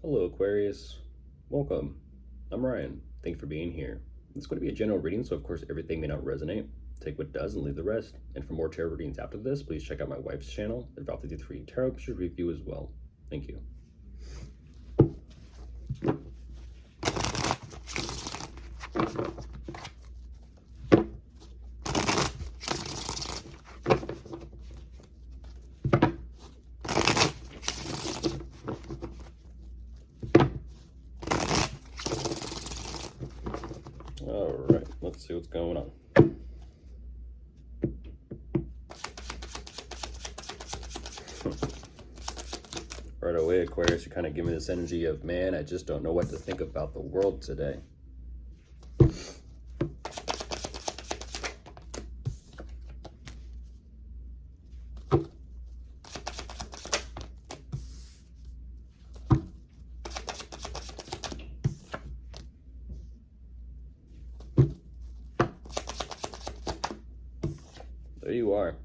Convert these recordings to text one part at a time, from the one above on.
Hello, Aquarius. Welcome. I'm Ryan. Thank you for being here. It's going to be a general reading, so of course everything may not resonate. Take what does and leave the rest. And for more tarot readings after this, please check out my wife's channel, Adval 53 Tarot Pictures Review as well. Thank you. All right, let's see what's going on. Right away, Aquarius, you kind of give me this energy of, man, I just don't know what to think about the world today. There you are.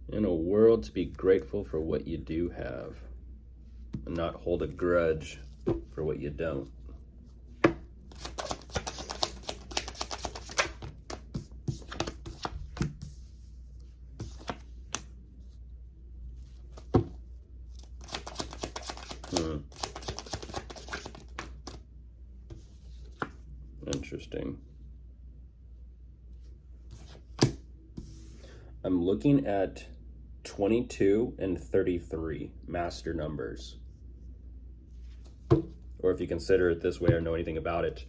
In a world to be grateful for what you do have and not hold a grudge for what you don't. Interesting. I'm looking at 22 and 33 master numbers. Or if you consider it this way or know anything about it,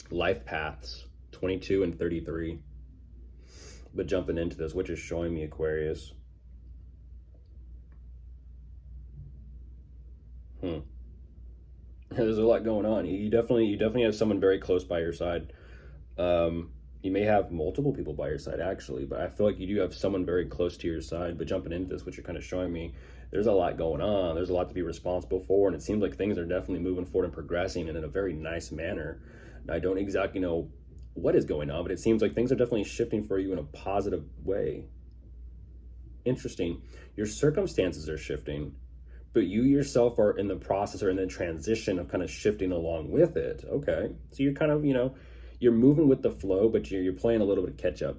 life paths, 22 and 33. But jumping into this, which is showing me, Aquarius. There's a lot going on. You definitely have someone very close by your side. You may have multiple people by your side, actually, but I feel like you do have someone very close to your side. But jumping into this, what you're kind of showing me, there's a lot going on. There's a lot to be responsible for, and it seems like things are definitely moving forward and progressing and in a very nice manner. And I don't exactly know what is going on, but it seems like things are definitely shifting for you in a positive way. Interesting. Your circumstances are shifting, but you yourself are in the process or in the transition of kind of shifting along with it. Okay. So you're kind of, you're moving with the flow, but you're playing a little bit of catch up.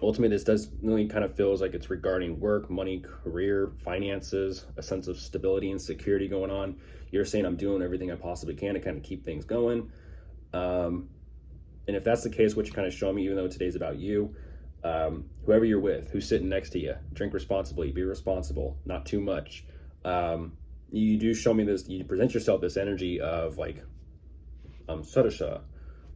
Ultimately, this does really kind of feels like it's regarding work, money, career, finances, a sense of stability and security going on. You're saying I'm doing everything I possibly can to kind of keep things going. And if that's the case, what you're kind of showing me, even though today's about you, whoever you're with, who's sitting next to you, drink responsibly, be responsible, not too much. You do show me this, you present yourself this energy of like, Sarasha.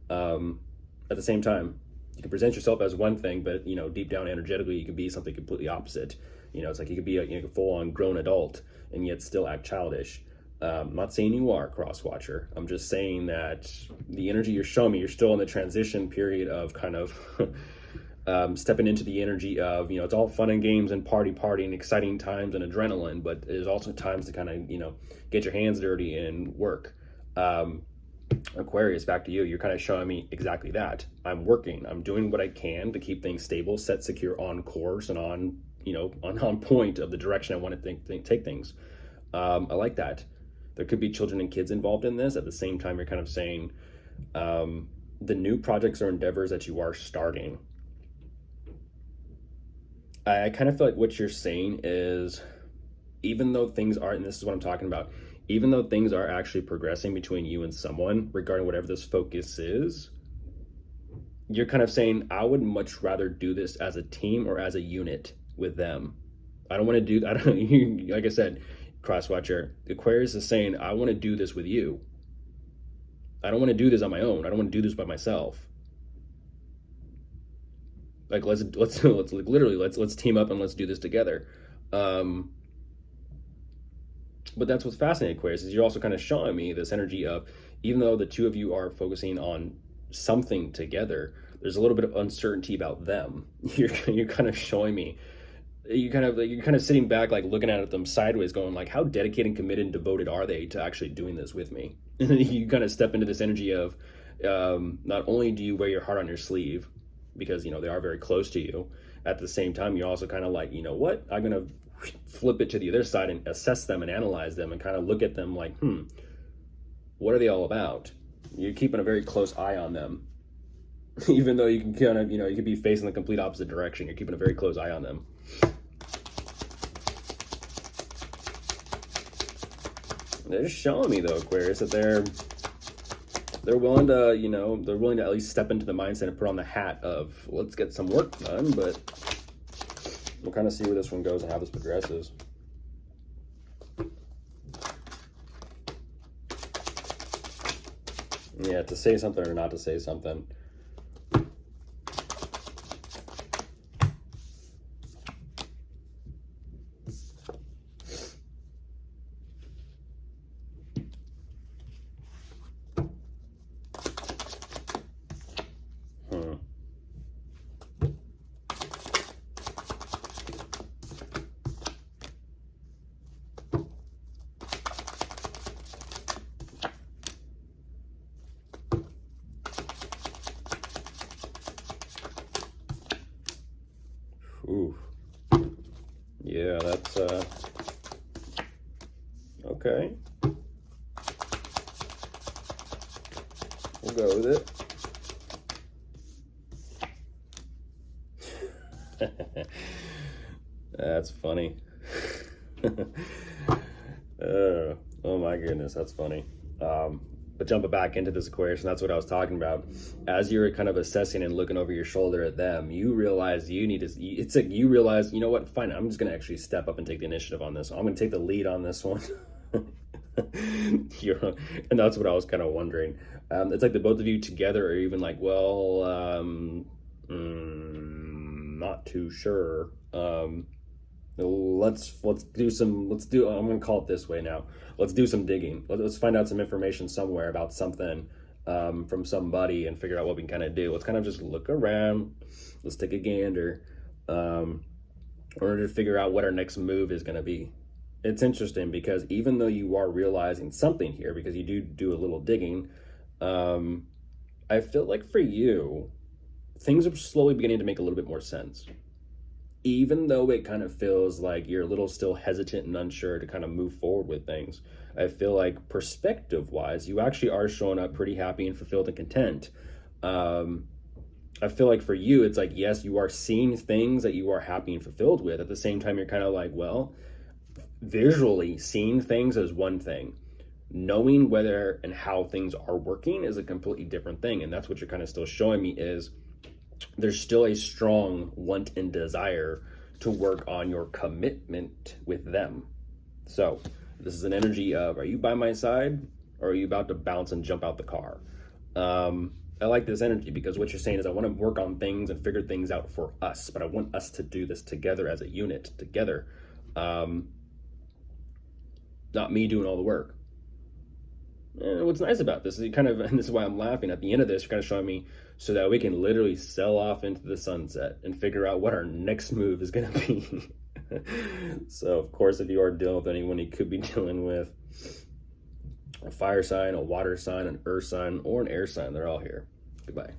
At the same time, you can present yourself as one thing, but deep down energetically, you can be something completely opposite. It's like you could be a full-on grown adult and yet still act childish. I'm not saying you are, Crosswatcher. I'm just saying that the energy you're showing me, you're still in the transition period of kind of stepping into the energy of, it's all fun and games and party and exciting times and adrenaline, but there's also times to kind of, get your hands dirty and work. Aquarius, back to you. You're kind of showing me exactly that. I'm working. I'm doing what I can to keep things stable, set, secure, on course, and on point of the direction I want to take things. I like that. There could be children and kids involved in this. At the same time, you're kind of saying the new projects or endeavors that you are starting. I kind of feel like what you're saying is, even though things aren't, and this is what I'm talking about, even though things are actually progressing between you and someone regarding whatever this focus is, you're kind of saying, I would much rather do this as a team or as a unit with them. I don't want to do, like I said, Crosswatcher, Aquarius is saying, I want to do this with you. I don't want to do this on my own. I don't want to do this by myself. Like, let's team up and let's do this together. But that's what's fascinating, Aquarius, is you're also kind of showing me this energy of, even though the two of you are focusing on something together, there's a little bit of uncertainty about them. You're kind of showing me, you're kind of sitting back, like looking at them sideways, going like, how dedicated and committed and devoted are they to actually doing this with me? And then you kind of step into this energy of, not only do you wear your heart on your sleeve, because they are very close to you, at the same time you're also kind of like, you know what, I'm gonna flip it to the other side and assess them and analyze them and kind of look at them like, what are they all about? You're keeping a very close eye on them. Even though you can kind of, you could be facing the complete opposite direction, you're keeping a very close eye on them. They're just showing me though, Aquarius, that they're willing to, they're willing to at least step into the mindset and put on the hat of, let's get some work done, but we'll kind of see where this one goes and how this progresses. Yeah, to say something or not to say something. Ooh. Yeah, that's okay. We'll go with it. That's funny. Oh my goodness, that's funny. But jumping back into this, Aquarius, and that's what I was talking about. As you're kind of assessing and looking over your shoulder at them, you realize you need to, it's like you realize, you know what, fine, I'm just going to actually step up and take the initiative on this. I'm going to take the lead on this one. And that's what I was kind of wondering. It's like the both of you together are even like, well, not too sure. Let's do I'm gonna call it this way now. Let's do some digging. Let's find out some information somewhere about something from somebody and figure out what we can kind of do. Let's kind of just look around. Let's take a gander in order to figure out what our next move is going to be. It's interesting because even though you are realizing something here, because you do a little digging, I feel like for you, things are slowly beginning to make a little bit more sense. Even though it kind of feels like you're a little still hesitant and unsure to kind of move forward with things, I feel like perspective-wise, you actually are showing up pretty happy and fulfilled and content. I feel like for you, it's like, yes, you are seeing things that you are happy and fulfilled with. At the same time, you're kind of like, well, visually seeing things is one thing. Knowing whether and how things are working is a completely different thing. And that's what you're kind of still showing me is there's still a strong want and desire to work on your commitment with them. So this is an energy of, are you by my side or are you about to bounce and jump out the car? I like this energy because what you're saying is I want to work on things and figure things out for us, but I want us to do this together as a unit, together. Not me doing all the work. And what's nice about this is you kind of, and this is why I'm laughing, at the end of this, you're kind of showing me so that we can literally sail off into the sunset and figure out what our next move is going to be. So, of course, if you are dealing with anyone you could be dealing with, a fire sign, a water sign, an earth sign, or an air sign, they're all here. Goodbye.